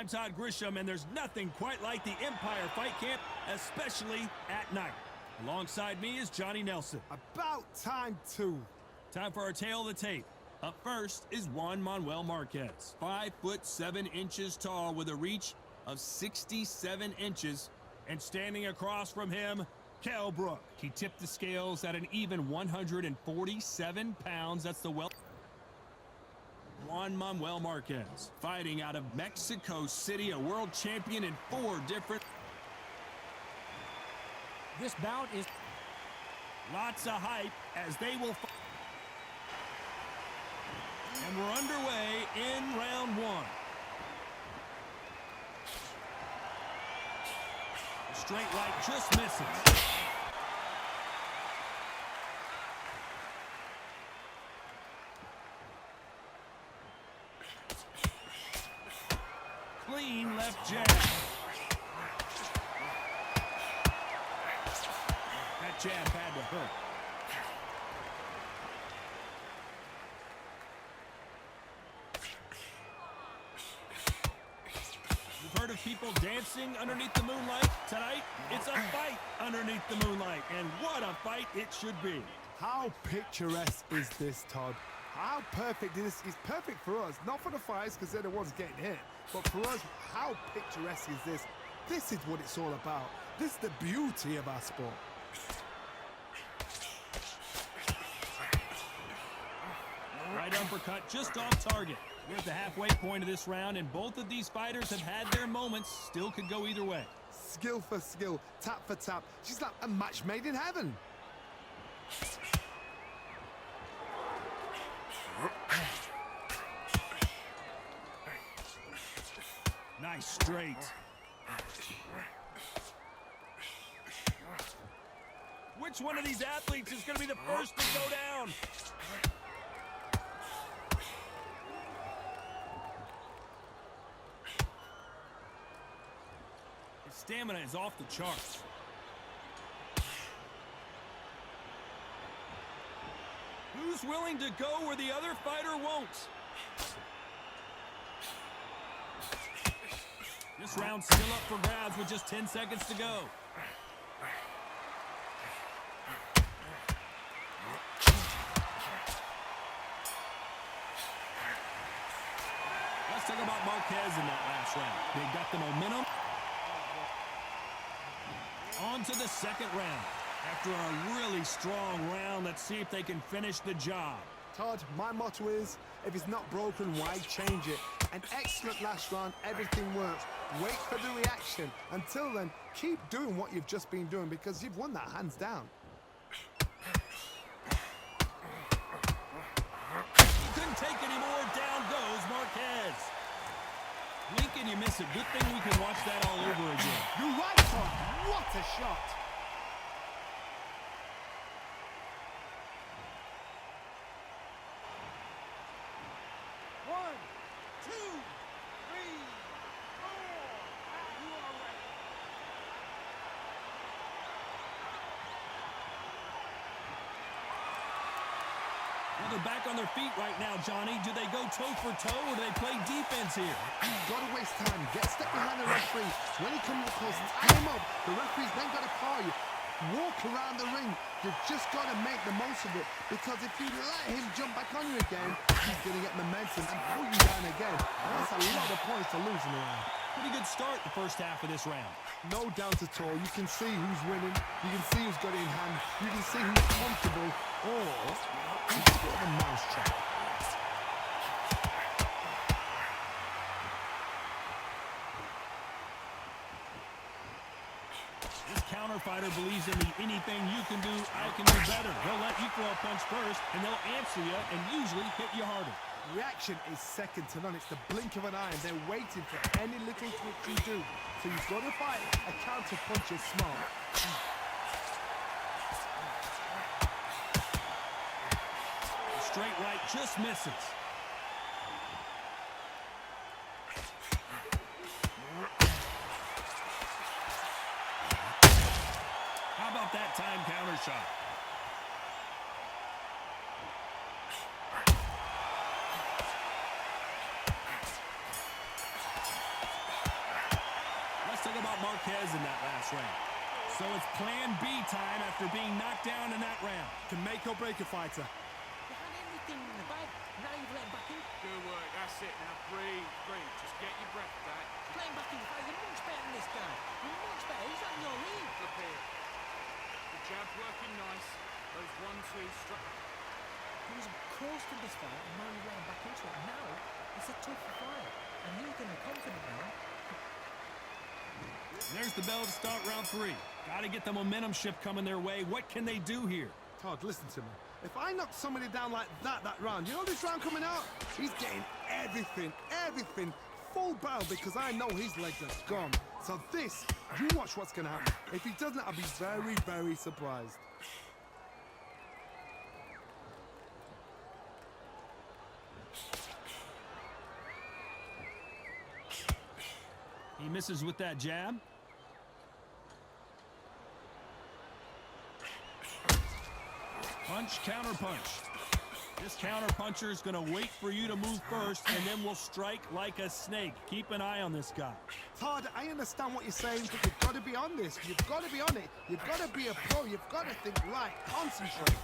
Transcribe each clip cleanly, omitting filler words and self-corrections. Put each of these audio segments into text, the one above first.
I'm Todd Grisham, and there's nothing quite like the Empire Fight Camp, especially at night. Alongside me is Johnny Nelson. About time, too. Time for our tale of the tape. Up first is Manuel Marquez. 5'7" tall with a reach of 67 inches. And standing across from him, KELL BROOK. He tipped the scales at an even 147 pounds. That's the Manuel Marquez, fighting out of Mexico City, a world champion in 4 different... This bout is... Lots of hype as they will... And we're underway in round 1. The straight right just misses. Clean left jab. That jab had to hurt. You've heard of people dancing underneath the moonlight? Tonight, it's a fight underneath the moonlight. And what a fight it should be. How picturesque is this, Todd? How perfect is this? It's perfect for us, not for the fighters because they're the ones getting hit, but for us, how picturesque is this? This is what it's all about. This is the beauty of our sport. Right uppercut just off target. We're at the halfway point of this round, and both of these fighters have had their moments. Still could go either way. Skill for skill, tap for tap. She's like a match made in heaven. Nice straight. Which one of these athletes is going to be the first to go down? His stamina is off the charts. Who's willing to go where the other fighter won't? This round's still up for grabs with just 10 seconds to go. Let's talk about Marquez in that last round. They got the momentum. On to the second round. After a really strong round, let's see if they can finish the job. Todd, my motto is, if it's not broken, why change it? An excellent last round, everything works. Wait for the reaction. Until then, keep doing what you've just been doing because you've won that hands down. Couldn't take any more. Down goes Marquez. Blink and you miss it. Good thing we can watch that all over again. You're right, Todd. What a shot. Well, they're back on their feet right now, Johnny. Do they go toe for toe or do they play defense here? You've got to waste time. Get step behind the referee. When he comes close, tie him up. The referee's then got to call you. Walk around the ring. You've just got to make the most of it because if you let him jump back on you again, he's going to get momentum and pull you down again. And that's a lot of points to lose in the round. Pretty good start the first half of this round. No doubt at all. You can see who's winning. You can see who's got it in hand. You can see who's comfortable. Or it's a bit of a mousetrap. This counter fighter believes in the anything you can do, I can do better. They'll let you throw a punch first, and they'll answer you and usually hit you harder. Reaction is second to none. It's the blink of an eye, and they're waiting for any little twitch you do. So you've got to fight. A counter punch is smart. Straight right just misses. How about that time counter shot? about Marquez in that last round. So it's plan B time after being knocked down in that round. Can make or break a fighter. You had everything in the bag. Now you've let him back in. Good work, that's it. Now breathe, breathe. Just get your breath back. Playing back in the fight. You're much better than this guy. You're much better. He's on your lead. Look here. The jab working nice. Those 1-2 struck. He was close to this fight, and now you're letting him back into it. Now it's a tougher fight, and he's going to be confident now. There's the bell to start round 3. Got to get the momentum shift coming their way. What can they do here? Todd, listen to me. If I knock somebody down like that round, you know this round coming out? He's getting everything, full barrel because I know his legs are gone. So this, you watch what's going to happen. If he doesn't, I'll be very, very surprised. He misses with that jab. Punch, counter punch. This counter puncher is going to wait for you to move first and then will strike like a snake. Keep an eye on this guy. Todd, I understand what you're saying, but you've got to be on this. You've got to be on it. You've got to be a pro. You've got to think right. Concentrate.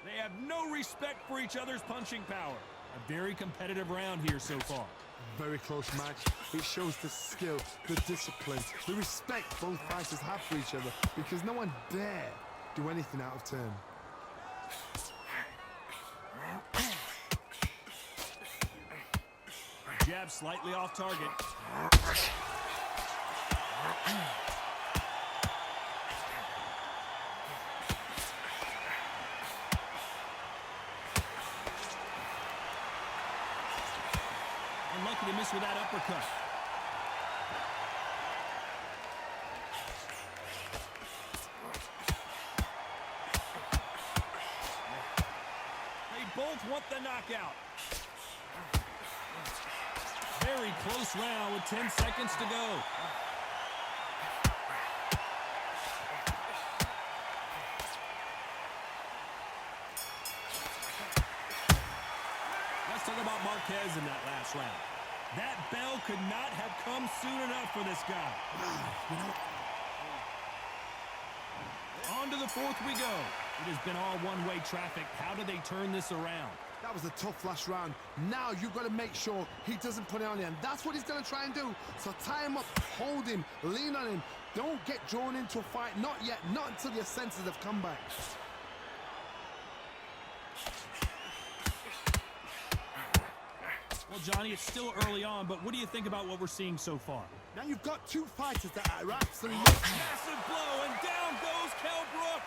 They have no respect for each other's punching power. A very competitive round here so far. Very close match. It shows the skill, the discipline, the respect both fighters have for each other because no one dare do anything out of turn. Jab slightly off target. Unlucky to miss with that uppercut. They both want the knockout. Very close round with 10 seconds to go. Let's talk about Marquez in that last round. That bell could not have come soon enough for this guy. On to the 4th we go. It has been all one-way traffic. How do they turn this around? That was a tough last round. Now you've got to make sure he doesn't put it on you, and that's what he's going to try and do. So tie him up, hold him, lean on him. Don't get drawn into a fight. Not yet. Not until your senses have come back. Well, Johnny, it's still early on, but what do you think about what we're seeing so far? Now you've got two fighters that are absolutely... Massive blow, and down goes KELL BROOK.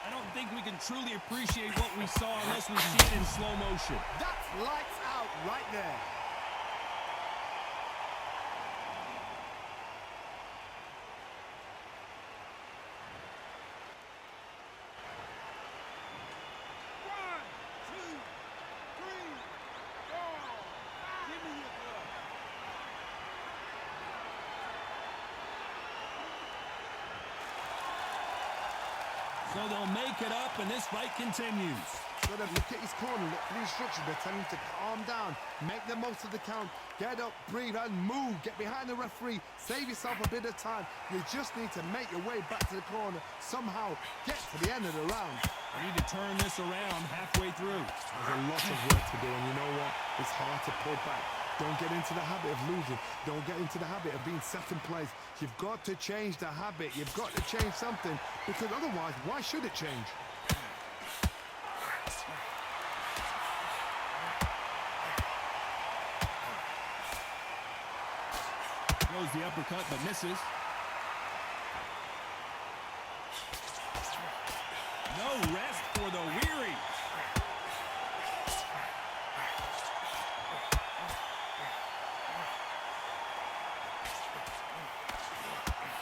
I don't think we can truly appreciate what we saw unless we see it in slow motion. That's lights out right there. So they'll make it up, and this fight continues. Got to look at his corner, look for the instructions. They're telling him to calm down, make the most of the count, get up, breathe, and move. Get behind the referee, save yourself a bit of time. You just need to make your way back to the corner. Somehow get to the end of the round. We need to turn this around halfway through. There's a lot of work to do, and you know what? It's hard to pull back. Don't get into the habit of losing. Don't get into the habit of being second place. You've got to change the habit. You've got to change something, because otherwise, why should it change? Throws the uppercut, but misses. No rest for the weary.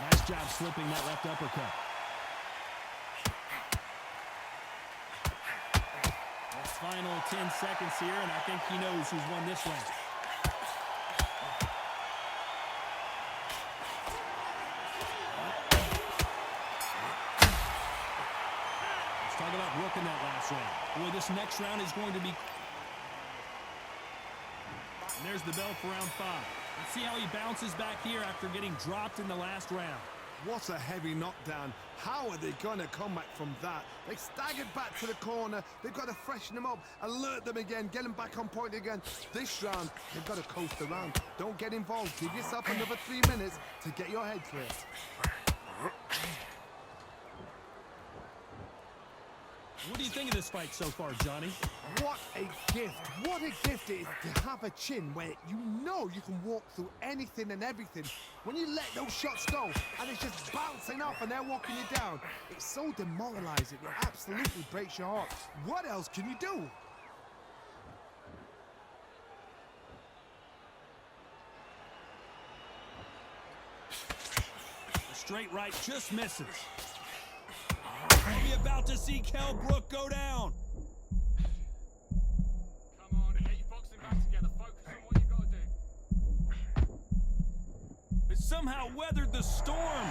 Nice job slipping that left uppercut. Final 10 seconds here, and I think he knows who's won this round. Let's talk about Brook in that last round. Boy, this next round is going to be... And there's the bell for round 5. Let's see how he bounces back here after getting dropped in the last round. What a heavy knockdown. How are they going to come back from that? They staggered back to the corner. They've got to freshen them up, alert them again, get them back on point again. This round, they've got to coast around. Don't get involved. Give yourself another 3 minutes to get your head clear. What do you think of this fight so far, Johnny? What a gift. What a gift it is to have a chin where you know you can walk through anything and everything. When you let those shots go and it's just bouncing off and they're walking you down, it's so demoralizing. It absolutely breaks your heart. What else can you do? The straight right just misses. Are we about to see Kell Brook go down? Come on, get your boxing back together. Focus on what you got to do. It somehow weathered the storm.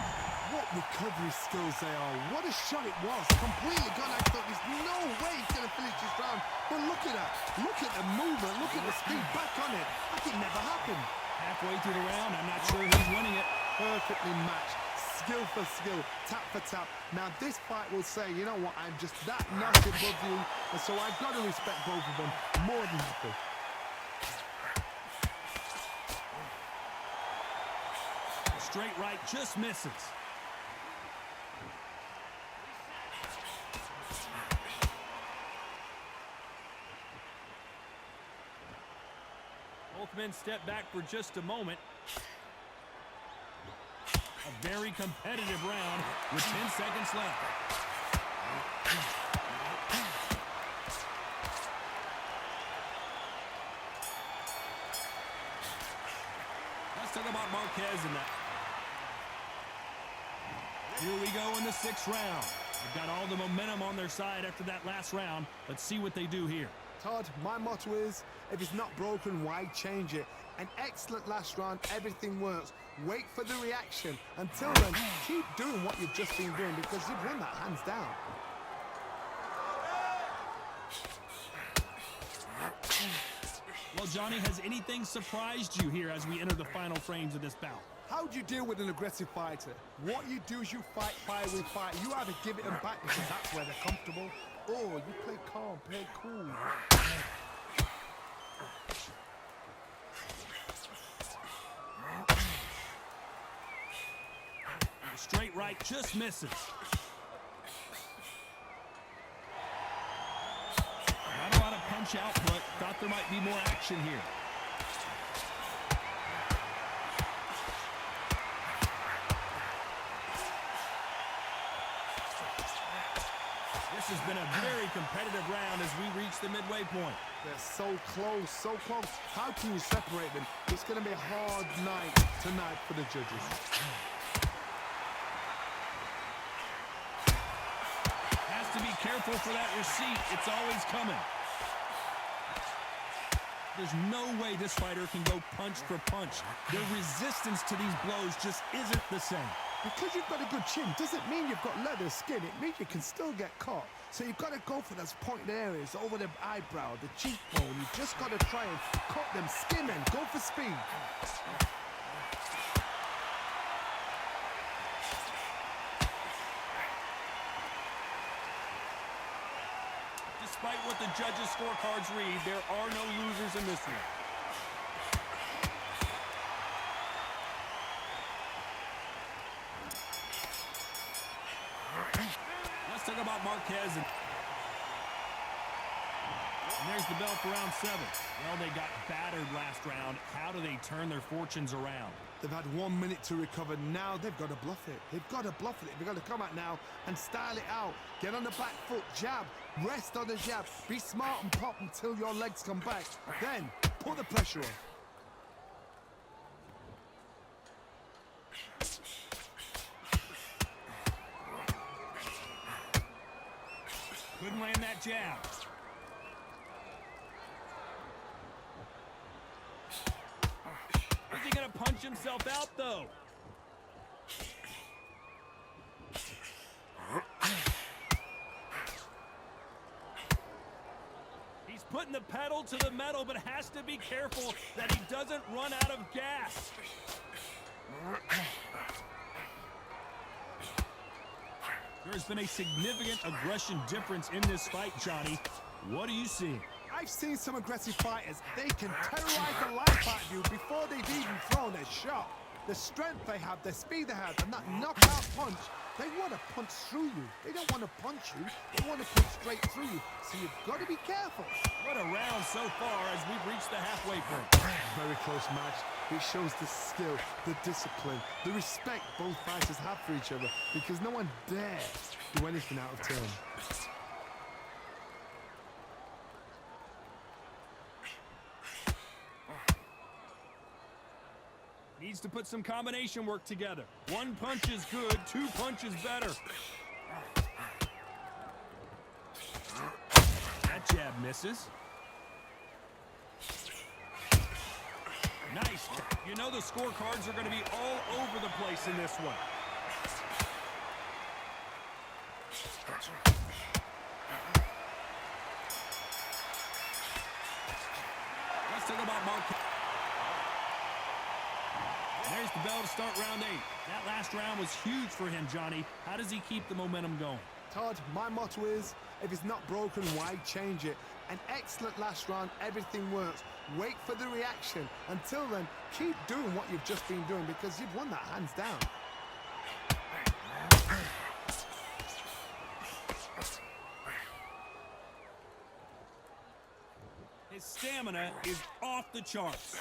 What recovery skills they are. What a shot it was. Completely gone. I thought there's no way he's going to finish this round. But look at that. Look at the movement. Look at the speed back on it. Like it never happened. Halfway through the round, I'm not sure who's winning it. Perfectly matched. Skill for skill, tap for tap. Now this fight will say, you know what, I'm just that notch above you, and so I've got to respect both of them. More than happy. The straight right just misses. Both men step back for just a moment. A very competitive round with 10 seconds left. Let's talk about Marquez in that. Here we go in the 6th round. They've got all the momentum on their side after that last round. Let's see what they do here. Todd, my motto is, if it's not broken, why change it? An excellent last round, everything works. Wait for the reaction. Until then, keep doing what you've just been doing because you've won that hands down. Well, Johnny, has anything surprised you here as we enter the final frames of this bout? How do you deal with an aggressive fighter? What you do is you fight fire with fire. You either give it them back because that's where they're comfortable, or you play calm, play cool. The straight right just misses. Not a lot of punch output. Thought there might be more action here. This has been a very competitive round as we reach the midway point. They're so close, so close. How can you separate them? It's going to be a hard night tonight for the judges. Has to be careful for that receipt. It's always coming. There's no way this fighter can go punch for punch. The resistance to these blows just isn't the same. Because you've got a good chin doesn't mean you've got leather skin. It means you can still get caught. So you've got to go for those pointed areas over the eyebrow, the cheekbone. You've just got to try and cut them, skin them, go for speed. Despite what the judges' scorecards read, there are no losers in this one. Let's talk about Marquez. And there's the bell for round 7. Well, they got battered last round. How do they turn their fortunes around? They've had 1 minute to recover. Now they've got to bluff it. They've got to bluff it. They've got to come out now and style it out. Get on the back foot, jab, rest on the jab. Be smart and pop until your legs come back. Then put the pressure on. Couldn't land that jab. Is he going to punch himself out, though? putting the pedal to the metal, but has to be careful that he doesn't run out of gas. There's been a significant aggression difference in this fight, Johnny. What do you see? I've seen some aggressive fighters. They can terrorize the life out of you before they've even thrown a shot. The strength they have, the speed they have, and that knockout punch, they want to punch through you. They don't want to punch you. They want to punch straight through you. So you've got to be careful. What a round so far as we've reached the halfway point. Very close match. It shows the skill, the discipline, the respect both fighters have for each other, because no one dares do anything out of turn. Needs to put some combination work together. One punch is good, two punches better. That jab misses. Nice. You know the scorecards are going to be all over the place in this one. Let's talk about Marquez. There's the bell to start round 8. That last round was huge for him, Johnny. How does he keep the momentum going? Todd, my motto is, if it's not broken, why change it? An excellent last round, everything works. Wait for the reaction. Until then, keep doing what you've just been doing, because you've won that hands down. His stamina is off the charts.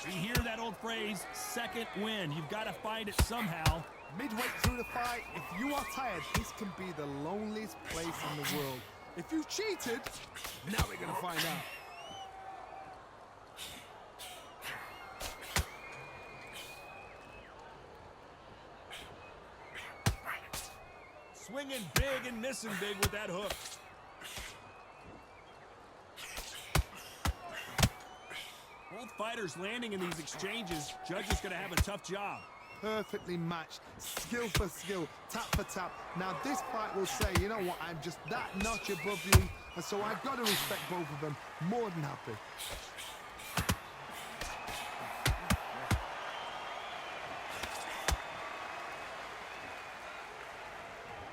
You hear that old phrase, second win. You've got to find it somehow. Midway through the fight, if you are tired, this can be the loneliest place in the world. If you cheated, now we're going to find out. Swinging big and missing big with that hook. Both fighters landing in these exchanges. Judge is going to have a tough job. Perfectly matched, skill for skill, tap for tap. Now this fight will say, you know what, I'm just that notch above you, and so I've got to respect both of them. More than happy.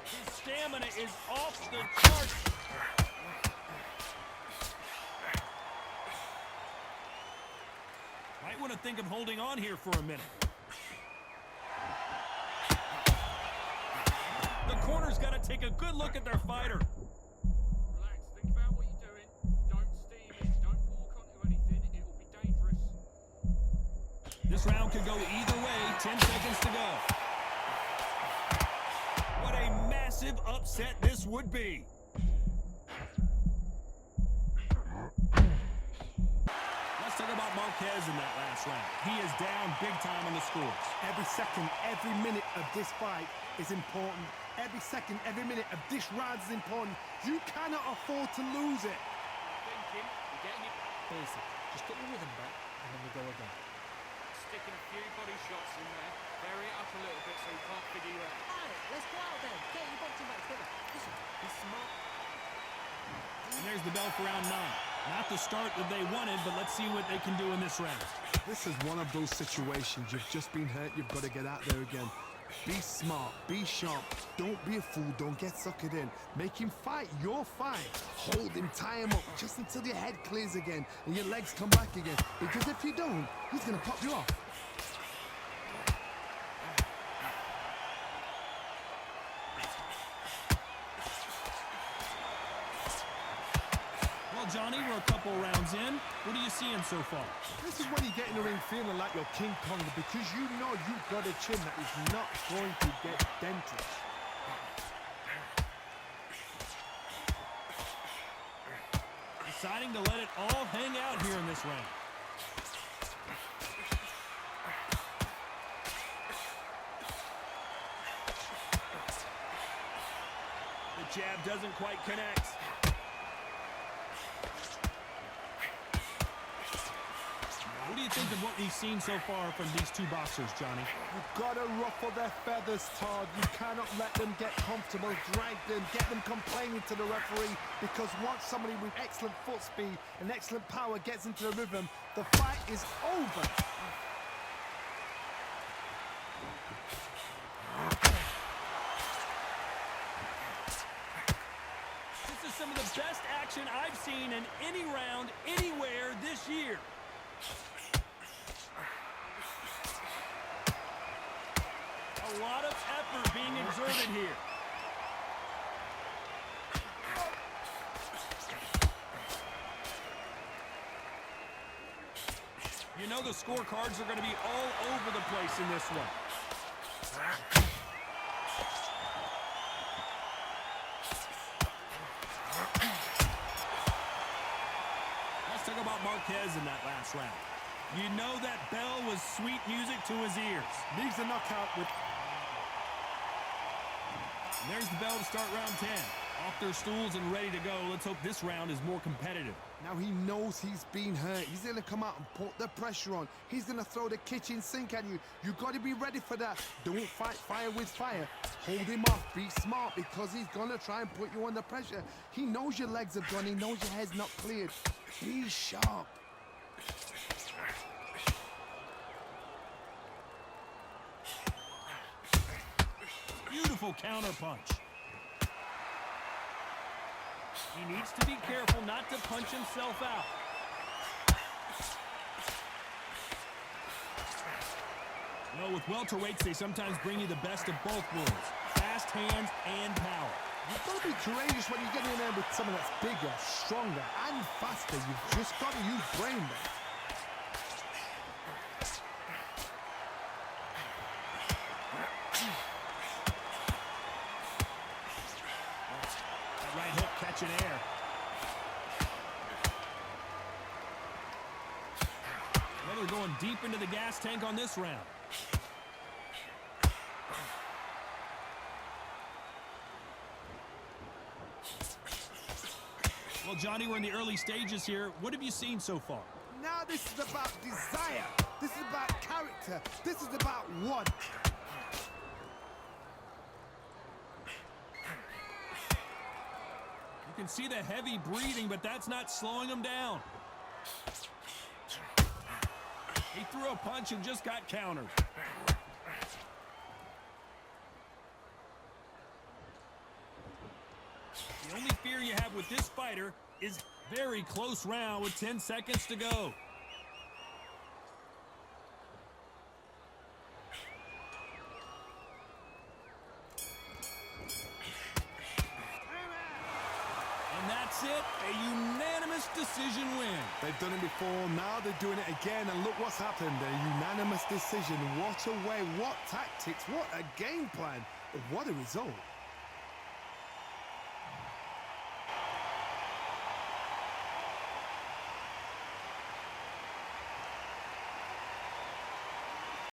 His stamina is off the charts. Might want to think of holding on here for a minute. The corner's got to take a good look at their fighter. Relax, think about what you're doing. Don't steam it, don't walk onto anything, it will be dangerous. This round could go either way. 10 seconds to go. What a massive upset this would be. Let's talk about Marquez in that last round. He is down big time on the scores. Every second, every minute of this fight is important. Every second, every minute of this round is important. You cannot afford to lose it. Thinking, you're getting it. Basic. Just get your rhythm back, and then we go again. Sticking a few body shots in there. Vary it up a little bit so you can't figure you out. Alright, let's go out then. Get your boxing back together. Listen, be smart. And there's the bell for round 9. Not the start that they wanted, but let's see what they can do in this round. This is one of those situations. You've just been hurt. You've got to get out there again. Be smart. Be sharp. Don't be a fool. Don't get suckered in. Make him fight your fight. Hold him. Tie him up just until your head clears again and your legs come back again. Because if you don't, he's going to pop you off. Johnny, we're a couple rounds in. What are you seeing so far? This is when you get in the ring feeling like you're King Kong, because you know you've got a chin that is not going to get dented. Deciding to let it all hang out here in this round. The jab doesn't quite connect. What do you you think of what we've seen so far from these two boxers, Johnny? You've got to ruffle their feathers, Todd. You cannot let them get comfortable, drag them, get them complaining to the referee, because once somebody with excellent foot speed and excellent power gets into the rhythm, the fight is over. This is some of the best action I've seen in any round, anywhere this year. A lot of effort being exerted here. You know the scorecards are going to be all over the place in this one. Let's talk about Marquez in that last round. You know that bell was sweet music to his ears. Leaves the knockout with... And there's the bell to start round 10. Off their stools and ready to go. Let's hope this round is more competitive. Now he knows he's been hurt. He's going to come out and put the pressure on. He's going to throw the kitchen sink at you. You've got to be ready for that. Don't fight fire with fire. Hold him off. Be smart, because he's going to try and put you under pressure. He knows your legs are gone. He knows your head's not cleared. Be sharp. Beautiful counter punch. He needs to be careful not to punch himself out. You know, with welterweights, they sometimes bring you the best of both worlds. Fast hands and power. You've got to be courageous when you get in there with someone that's bigger, stronger, and faster. You've just got to use brain there. Right hook catching air. Miller going deep into the gas tank on this round. Well, Johnny, we're in the early stages here. What have you seen so far? Now this is about desire. This is about character. This is about want. You can see the heavy breathing, but that's not slowing him down. He threw a punch and just got countered. The only fear you have with this fighter is very close round with 10 seconds to go. And that's it, a unanimous decision win. They've done it before, now they're doing it again, and look what's happened. A unanimous decision. What a way, what tactics, what a game plan. What a result.